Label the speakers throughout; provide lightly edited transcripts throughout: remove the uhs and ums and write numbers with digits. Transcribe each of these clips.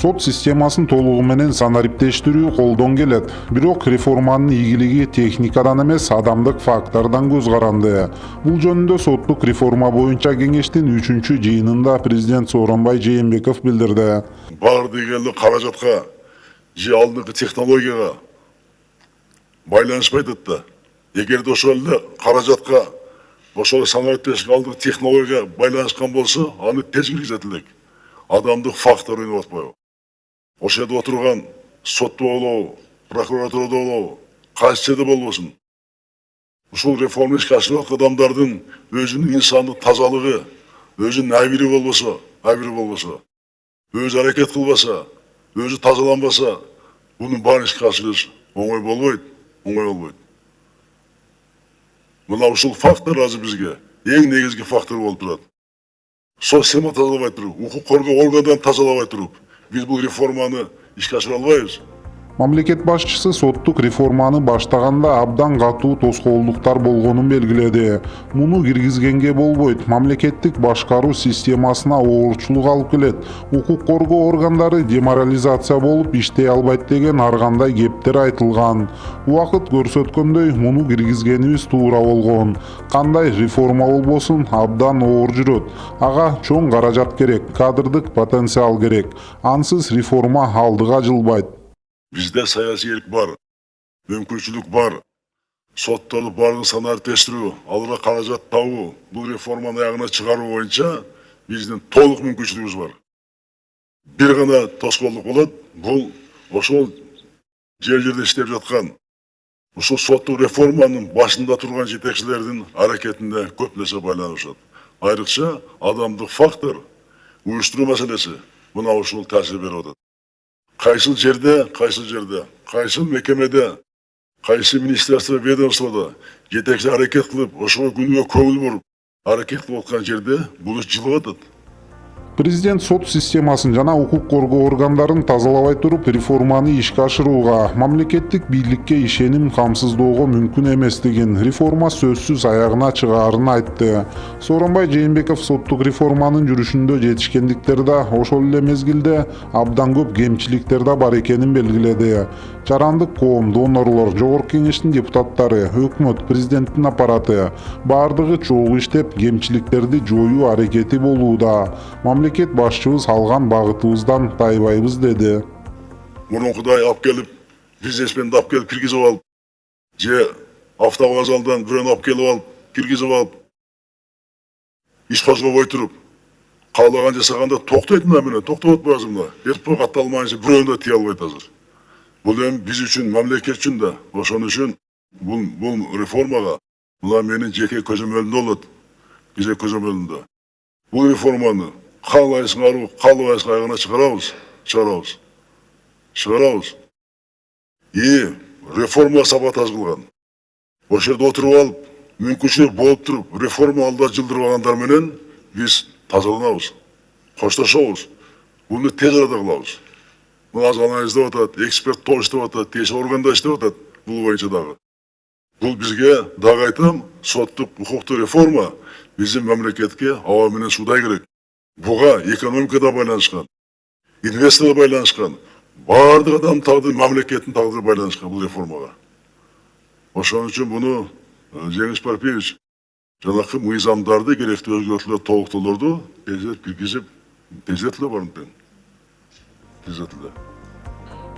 Speaker 1: Сот системасын толугу менен санариптештирүү колдон келет. Бирок реформанын ийгилиги техникадан эмес, адамдык фактордон көз каранды. Бул жөнүндө соттук реформа боюнча кеңештин 3-чү жыйынында президент Сооронбай Жээнбеков билдирди.
Speaker 2: Бар дегенли каражатка же алдыңкы технологияга байланышпайт да. Эгерде ошол эле каражатка, ошол санариптештик алдыңкы технологияга байланышкан болсо, аны тез киргизет элек. Адамдык фактор ойноп атпайбы. Ошол жерде отурган сотто болобу, прокуратурада болобу, кайсы жерде болбосун. Ушул реформа ишке ашырып аткан адамдардын өзүнүн инсандык тазалыгы, өзүнүн абири болбосо, өзү аракет кылбаса, өзү тазаланбаса, бунун баарын ишке ашырыш оңой болбойт. Мына ушул фактор азыр бизге эң негизги фактор болуп турат. Система тазалабай туруп, укук коргоо органдарын тазалабай туруп, биз бул реформаны ишке ашыра албайбыз.
Speaker 1: Мамлекет башчысы соттук реформаны баштаганда абдан катуу тоскоолдуктар болгонун белгиледи. Муну киргизгенге болбойт. Мамлекеттик башкаруу системасына оорчулук алып келет. Укук коргоо органдары деморализация болуп иштей албайт деген ар кандай кептер айтылган. Убакыт көрсөткөндөй, муну киргизгенибиз туура болгон. Кандай реформа болбосун, абдан оор жүрөт. Ага чоң каражат керек, кадрдык потенциал керек. Ансыз реформа алдыга жылбайт.
Speaker 2: Bizde siyasilik var, mümkünçülük var, sotları barını sanariteştiriyor, alına karajat tavu, bu reformanın ayağına çıkarı boyunca bizden toluk mümkünçülüğümüz var. Bir gana toskolluk oladı, bu oşol yerlerde işlep жатқан, oşol sotluk reformanın başında turgan yetekçilerinin hareketinde köplese baylanışadı. Ayrıca adamdık faktör, uyuşturucu meselesi buna oşol tesir veriyordu. Kaysı yerde, kaysı mekemede, kaysı ministerstvo ведомствода yetekçi hareket kılıp, oşo günüge köngül borup, hareket kılıp otkan yerde bunu жылып атат.
Speaker 1: Президент сот системасын жана укук коргоо органдарын тазалабай туруп реформаны ишке ашырууга, мамлекеттик бийликке ишеним камсыздоого мүмкүн эместигин, реформа сөзсүз аягына чыгаарын айтты. Сооронбай Жээнбеков соттук реформанын жүрүшүндө жетишкендиктер да, ошол эле мезгилде абдан көп кемчиликтер да бар экенин белгиледи. Жарандык коом, донорлор, жогорку кеңештин депутаттары, өкмөт, президенттин аппараты бардыгы чогуу иштеп, кемчиликтерди жоюу аракети болууда. Мамлекет башчыбыз алган багытыбыздан тайбайбыз деди.
Speaker 2: Мурункудай алып келип, бизнесменди алып келип киргизип алып, же автовокзалдан бирөөнү алып келип алып, киргизип алып, иш козгобой туруп, каалаган жасаганда токтойт менен, токтоп атпайбыз мына. Эртпой катталмайынча бирөөнү да тие албайт азыр. Бул эми биз үчүн, мамлекет үчүн да, ошон үчүн бул реформага мына менин жеке көзөмөлүмдө болот. Жеке көзөмөлүмдө. Бул реформаны каалайсың аруу, каалабайсың аягына чыгарабыз. Реформа сабатаж кылган. Ошол жерде отуруп алып, мүмкүнчүлүк болуп туруп, реформа алдыда жылдырып алгандар менен биз тазаланабыз, коштошобуз. Буну тез арада кылабыз. Мына азыр анализ деп атат, эксперт топ иштеп атат, тиешелүү органдар иштеп атат, бул боюнча дагы. Бул бизге дагы айтам, соттук укуктук реформа биздин мамлекетке аба менен суудай керек. Буга экономикада байланышкан, инвесторго байланышкан, бардык адам тагдыры, мамлекеттин тагдыры байланышкан бул реформага. Ошон үчүн буну Жеңиш Парпиевич жанакы мыйзамдарды, керектүү өзгөртүүлөр, толуктоолорду тездетип киргизип, тездетиле барымтын.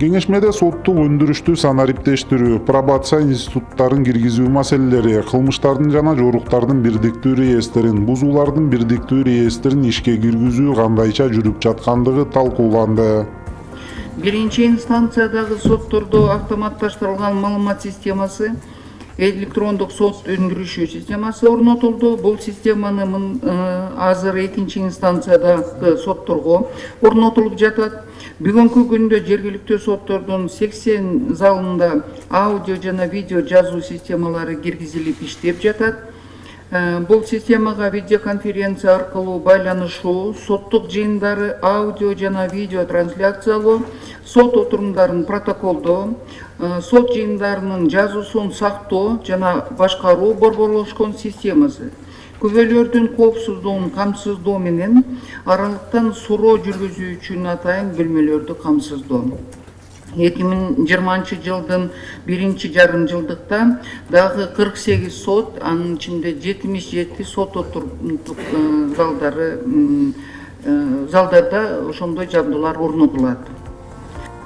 Speaker 1: Кеңешмеде соттук өндүрүштү санариптештирүү, пробация институттарын киргизүү маселелери, кылмыштардын жана жоруктардын бирдиктүү реестрин, бузуулардын бирдиктүү реестрин ишке киргизүү кандайча жүрүп жаткандыгы талкууланды.
Speaker 3: Биринчи инстанциядагы соттордо автоматташтырылган маалымат системасы, электрондук сот өндүрүшү системасы орнотулду. Бул системаны азыр экинчи инстанциядагы сотторго орнотулуп жатат. Бүгүнкү күндө жергиликтүү соттордун 80 залында аудио жана видео жазуу системалары киргизилип иштеп жатат. Бул системага видеоконференция аркылуу байланышуу, соттук жыйындары аудио жана видео трансляциялоо, сот отурумдарын протоколдоо, сот жыйындарынын жазуусун сактоо жана башкаруу борборлошкон системасы. Күбөлөрдүн коопсуздугун камсыздоо менен аралыктан суроо жүргүзүү үчүн атайын бөлмөлөрдү камсыздоо. 2020 жылдын биринчи жарым жылдыкта дагы 48 сот, анын ичинде 77 сот отурумдук залдарда ошондой жабдуулар орнотулат.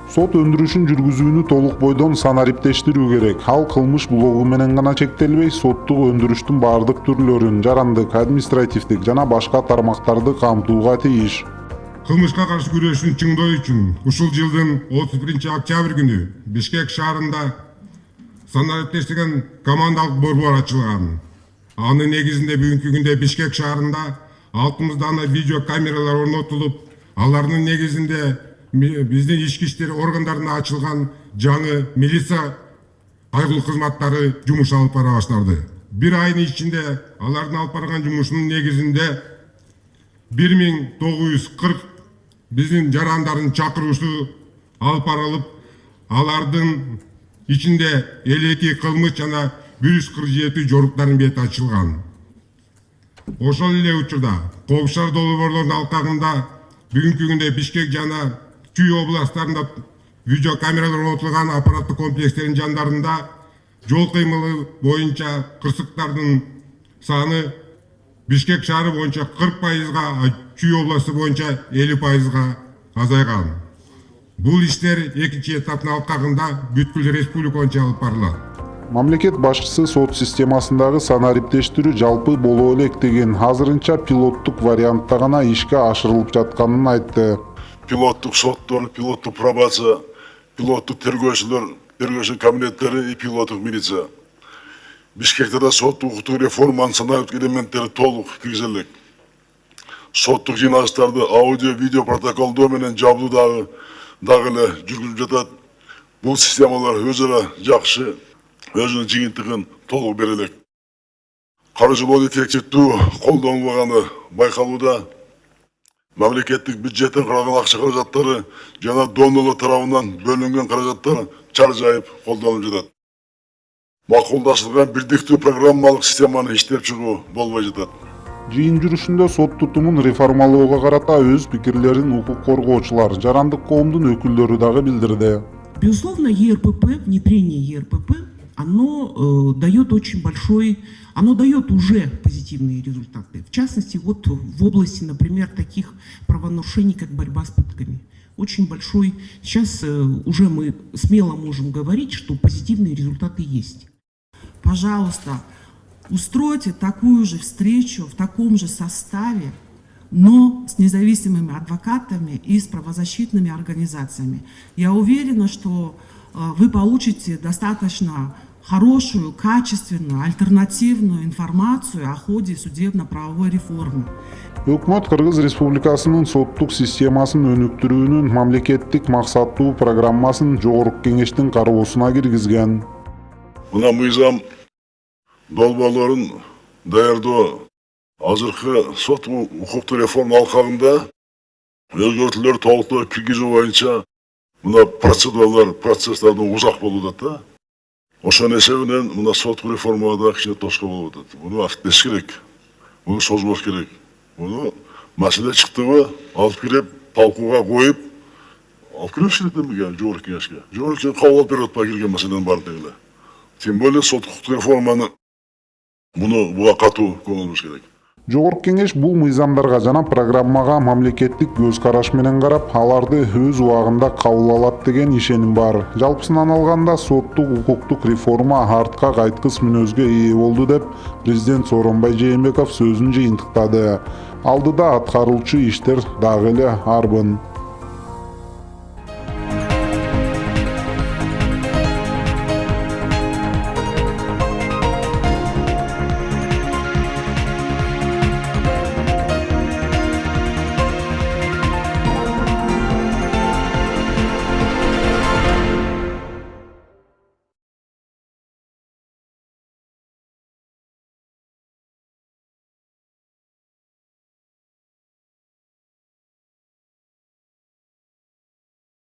Speaker 1: Сот өндүрүшүн жүргүзүүнү толук бойдон санариптештирүү керек. Ал кылмыш блогу менен гана чектелбей, соттук өндүрүштүн бардык түрлөрүн, жарандык, административдик жана башка тармактарды камтууга тийиш.
Speaker 4: Кылмышка каршы күрөшүн чыңдоо үчүн ушул жылдын 31 октябрь күнү Бишкек шаарында санариптештирген командалык борбор ачылган. Анын негизинде бүгүнкү күндө Бишкек шаарында 60 дана видео камералар орнотулуп, алардын негизинде биздин ички иштер органдарына ачылган жаңы милиция кайгылуу кызматтары жумуш алып бара баштады. Бир айдын ичинде алардын алып барган жумушунун негизинде 1940 биздин жарандардын чакыруусу алып барылып, алардын ичинде 52 кылмыш жана 147 жоруктардын бети ачылган. Ошол эле учурда Кобушар долбоорлордун алкагында бүгүнкү күндө Бишкек жана Чүй областарында видео камералар орнотулган аппараттык комплекстердин жандарында жол кыймылы боюнча кырсыктардын саны Бишкек шаары боюнча 40%, Чүй областы боюнча 50%-га азайган. Бул иштер экинчи этаптын алкагында бүткүл республика боюнча алып барылат.
Speaker 1: Мамлекет башчысы сот системасындагы санариптештирүү жалпы боло элек деген азырынча пилоттук вариантта гана ишке ашырылып жатканын айтты.
Speaker 2: Пилоттук соттор, пилоттук пробация, пилоттук тергөөчү кабинеттери и пилоттук милиция. Бишкекте да соттук укуктук реформанын санариптик элементтери толук киргизилет. Соттук жыйналыштарды аудио, видео протоколдоо менен жабдуу дагы эле жүргүзүлүп жатат. Бул системалар өзара жакшы, өзүнүн жыйынтыгын толук бере элек. Каржылоо текчектүү колдонулганы байкалууда. Мамлекеттик бюджеттен каралган акча каражаттары жана донорлор тарабынан бөлүнгөн каражаттар чаржайып колдонулуп жатат. Макулдашылган бирдиктүү программалык системаны иштеп чыгуу болбой жатат.
Speaker 1: Жыйын жүрүшүндө сот тутумун реформалоого карата өз пикирлерин укук коргоочулар, жарандык коомдун өкүлдөрү дагы билдирди.
Speaker 5: Безусловно, ЕРПП, внедрение ЕРПП, оно дает очень большой, оно дает уже позитивные результаты. В частности, вот в области, например, таких правонарушений, как борьба с пытками. Очень большой, сейчас уже мы смело можем говорить, что позитивные результаты есть. Пожалуйста, устройте такую же встречу в таком же составе, но с независимыми адвокатами и с правозащитными организациями. Я уверена, что вы получите достаточно хорошую, качественную, альтернативную информацию о ходе судебно-правовой реформы.
Speaker 1: Өкмөт Кыргыз Республикасынын соттук системасын өнүктүрүүнүн мамлекеттик максаттуу программасын Жогорку Кеңештин кароосуна киргизген.
Speaker 2: Мына мыйзам долбоорлорун даярдоо азыркы сот укуктук реформа алкагында өзгөртүүлөр толуктоо киргизүү боюнча мына процедуралар, процесстардын узак болуп атат да. Ошонун эсебинен мына соттук реформага да кичине тоско болуп атат. Муну актеш керек. Муну созбош керек. Муну маселе чыктыбы алып кирип, талкууга коюп, алып кириш керек эмеге Жогорку Кеңешке. Жогорку Кеңеш кабыл алып берип атпай кирген маселенин баардыгы эле. Тем более соттук реформаны буга катуу көңүл буруш керек.
Speaker 1: Жогорку Кеңеш бул мыйзамдарга жана программага мамлекеттик көз караш менен карап, аларды өз убагында кабыл алат деген ишеним бар. Жалпысынан алганда соттук укуктук реформа артка кайткыс мүнөзгө ээ болду деп президент Сооронбай Жээнбеков сөзүн жыйынтыктады. Алдыда аткарылчу иштер дагы эле арбын.